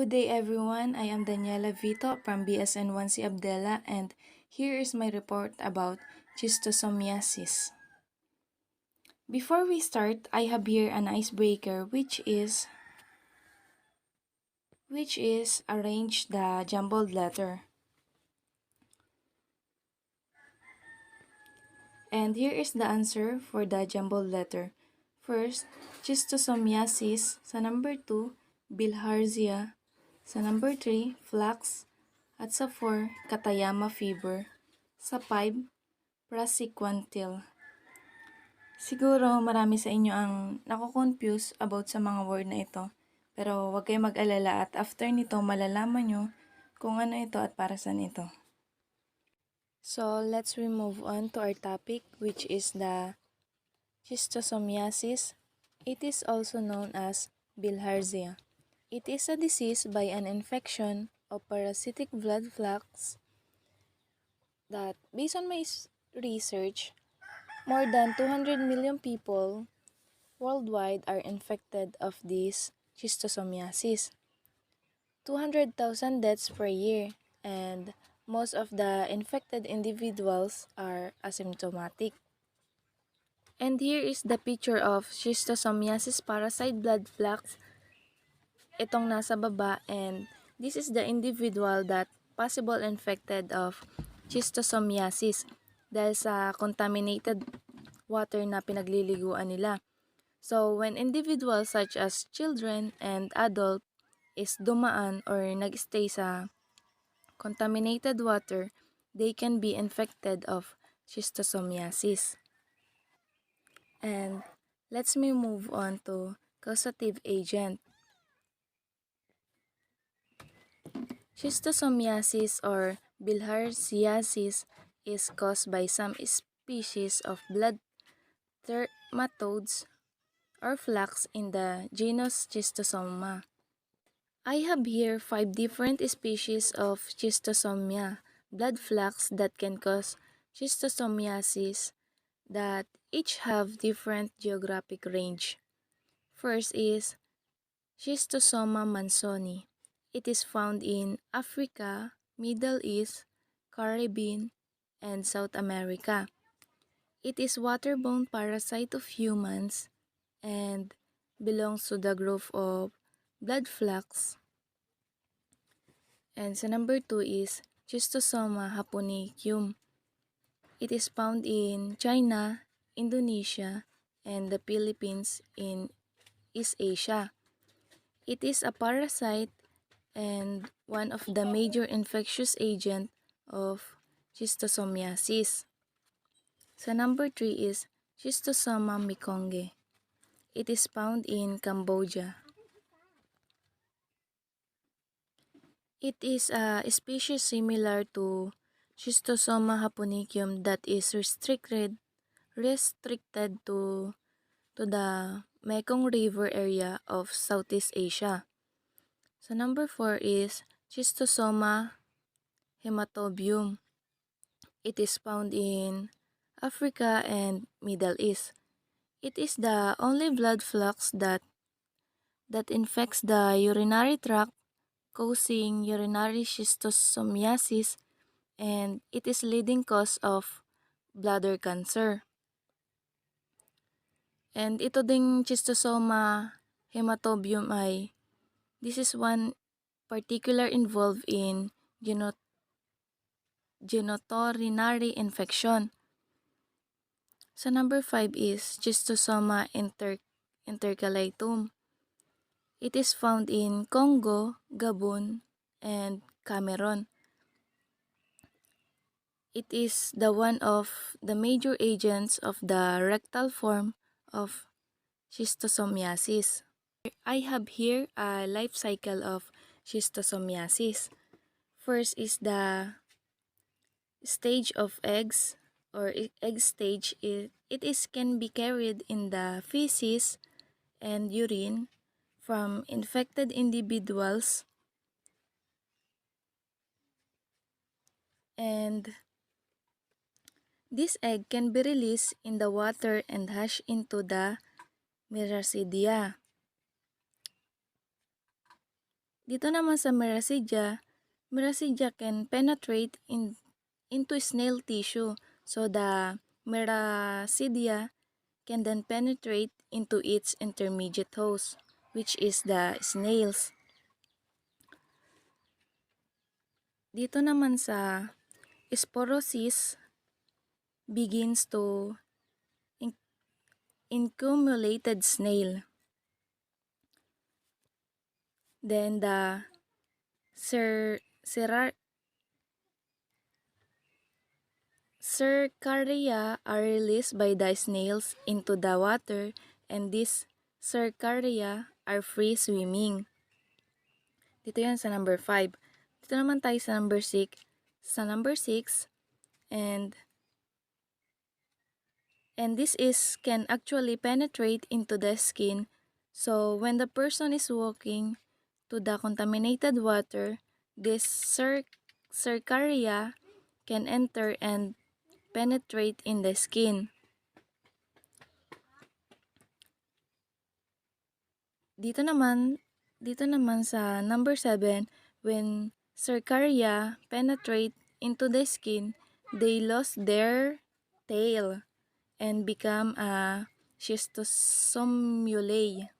Good day everyone, I am Daniela Vito from BSN1C Abdellah and here is my report about schistosomiasis. Before we start, I have here an icebreaker which is arrange the jumbled letter. And here is the answer for the jumbled letter. First, schistosomiasis. Sa number 2, bilharzia. Sa number 3, flax. At sa 4, Katayama fever. Sa 5, praziquantel. Siguro marami sa inyo ang nako-confuse about sa mga word na ito. Pero huwag kayong mag-alala at after nito malalaman nyo kung ano ito at para saan ito. So, let's move on to our topic which is the schistosomiasis. It is also known as bilharzia. It is a disease by an infection of parasitic blood flax that, based on my research, more than 200 million people worldwide are infected of this schistosomiasis. 200,000 deaths per year, and most of the infected individuals are asymptomatic. And here is the picture of schistosomiasis parasite blood flax. Itong nasa baba, and this is the individual that possible infected of schistosomiasis dahil sa contaminated water na pinagliliguan nila. So, when individuals such as children and adult is dumaan or nag-stay sa contaminated water, they can be infected of schistosomiasis. And let's move on to causative agent. Schistosomiasis or bilharziasis is caused by some species of blood nematodes or flax in the genus Schistosoma. I have here 5 different species of schistosomia blood flax that can cause schistosomiasis that each have different geographic range. First is Schistosoma mansoni. It is found in Africa, Middle East, Caribbean, and South America. It is waterborne parasite of humans and belongs to the group of blood flax. And sa number 2 is Schistosoma japonicum. It is found in China, Indonesia, and the Philippines in East Asia. It is a parasite and one of the major infectious agent of schistosomiasis. Sa number 3 is Schistosoma mekonge. It is found in Cambodia. It is a species similar to Schistosoma japonicum that is restricted to the Mekong River area of Southeast Asia. So number 4 is Schistosoma hematobium. It is found in Africa and Middle East. It is the only blood flux that infects the urinary tract, causing urinary schistosomiasis, and it is leading cause of bladder cancer. And ito ding schistosoma hematobium ay, this is one particular involved in genitourinary infection. So number 5 is Schistosoma intercalatum. It is found in Congo, Gabon, and Cameroon. It is the one of the major agents of the rectal form of schistosomiasis. I have here a life cycle of schistosomiasis. First is the stage of eggs or egg stage. It can be carried in the feces and urine from infected individuals, and this egg can be released in the water and hatch into the miracidia. Dito naman sa Meracidia can penetrate into snail tissue. So the Meracidia can then penetrate into its intermediate host, which is the snails. Dito naman sa sporosis begins to incumulated snail. Then the Cercaria are released by the snails into the water, and these Cercaria are free swimming. Dito yan sa number 5. Dito naman tayo sa number 6. And this is can actually penetrate into the skin. So when the person is walking to the contaminated water, this Cercaria can enter and penetrate in the skin. Dito naman sa number 7, when Cercaria penetrate into the skin, they lost their tail and become a schistosomulae.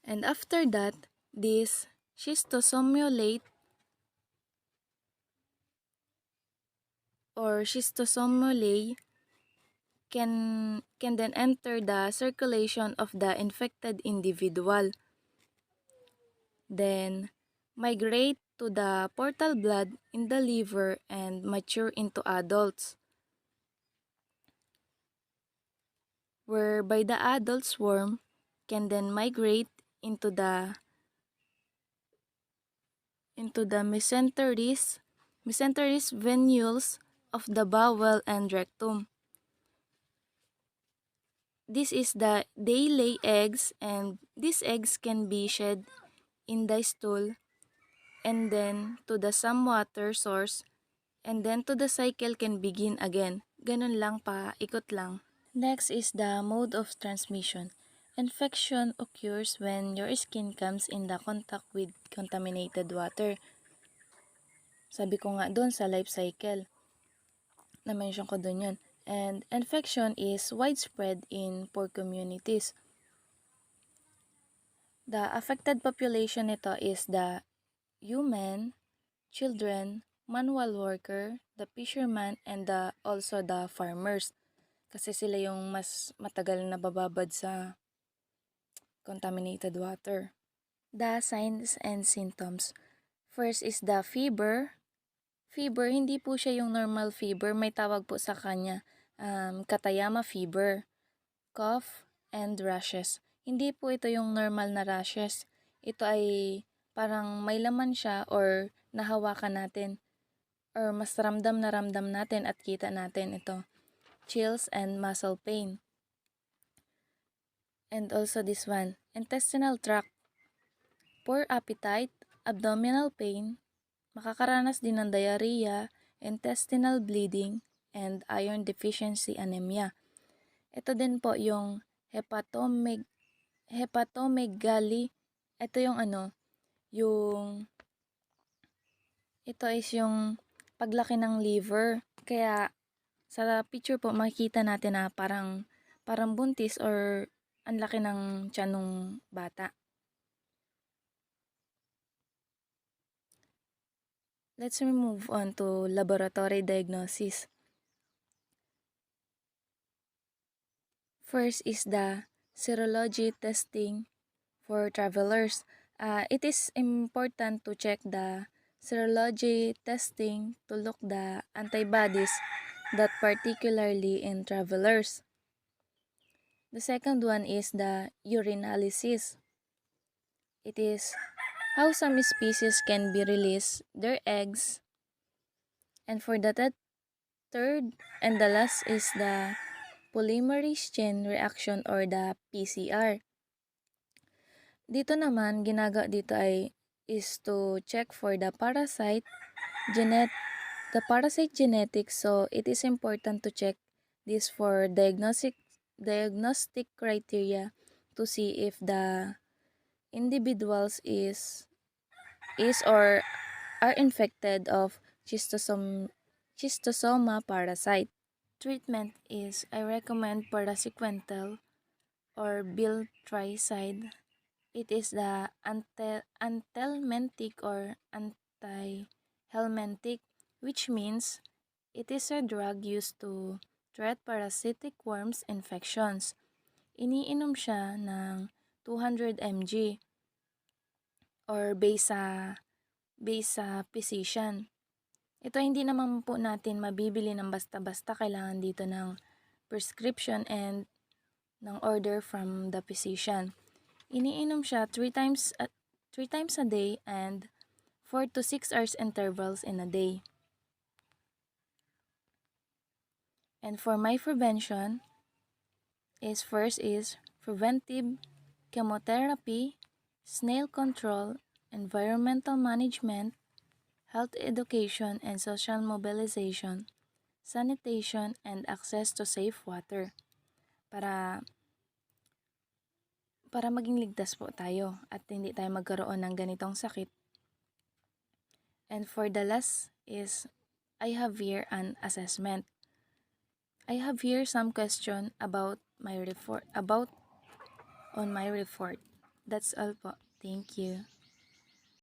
And after that, this schistosomulate or schistosomulae can then enter the circulation of the infected individual. Then migrate to the portal blood in the liver and mature into adults, whereby the adult swarm can then migrate into the mesenterous venules of the bowel and rectum. This is they lay eggs, and these eggs can be shed in the stool and then to the some water source, and then to the cycle can begin again. Ganun lang, ikot lang. Next is the mode of transmission. Infection occurs when your skin comes in the contact with contaminated water. Sabi ko nga doon sa life cycle, na-mention ko doon yun. And infection is widespread in poor communities. The affected population nito is the human, children, manual worker, the fisherman, and also the farmers. Kasi sila yung mas matagal na bababad sa contaminated water. The signs and symptoms. First is the fever. Fever, hindi po siya yung normal fever. May tawag po sa kanya, Katayama fever. Cough and rashes. Hindi po ito yung normal na rashes. Ito ay parang may laman siya or nahawakan natin or mas ramdam na ramdam natin at kita natin ito. Chills and muscle pain. And also this one, intestinal tract. Poor appetite, abdominal pain, makakaranas din ng diarrhea, intestinal bleeding, and iron deficiency anemia. Ito din po yung hepatomegaly. Ito yung ito is yung paglaki ng liver. Kaya sa picture po makikita natin na parang buntis or ang laki ng tiyan ng bata. Let's move on to laboratory diagnosis. First is the serology testing for travelers. It is important to check the serology testing to look the antibodies that particularly in travelers. The second one is the urinalysis. It is how some species can be released their eggs. And for the third and the last is the polymerase chain reaction or the PCR. Dito naman, dito is to check for the parasite genetics. So it is important to check this for diagnostic criteria to see if the individuals is or are infected of schistosoma parasite. Treatment is I recommend parasequental or biltricide. It is the anthelmintic or antihelmintic, which means it is a drug used to treat parasitic worms infections. Iniinom siya ng 200 mg or based sa physician. Ito hindi naman po natin mabibili ng basta-basta. Kailangan dito ng prescription and ng order from the physician. Iniinom siya 3 times a day and 4 to 6 hours intervals in a day. And for my prevention first is preventive chemotherapy, snail control, environmental management, health education and social mobilization, sanitation, and access to safe water para maging ligtas po tayo at hindi tayo magkaroon ng ganitong sakit. And for the last is I have here an assessment. I have here some question about my report on my report. That's all po. Thank you.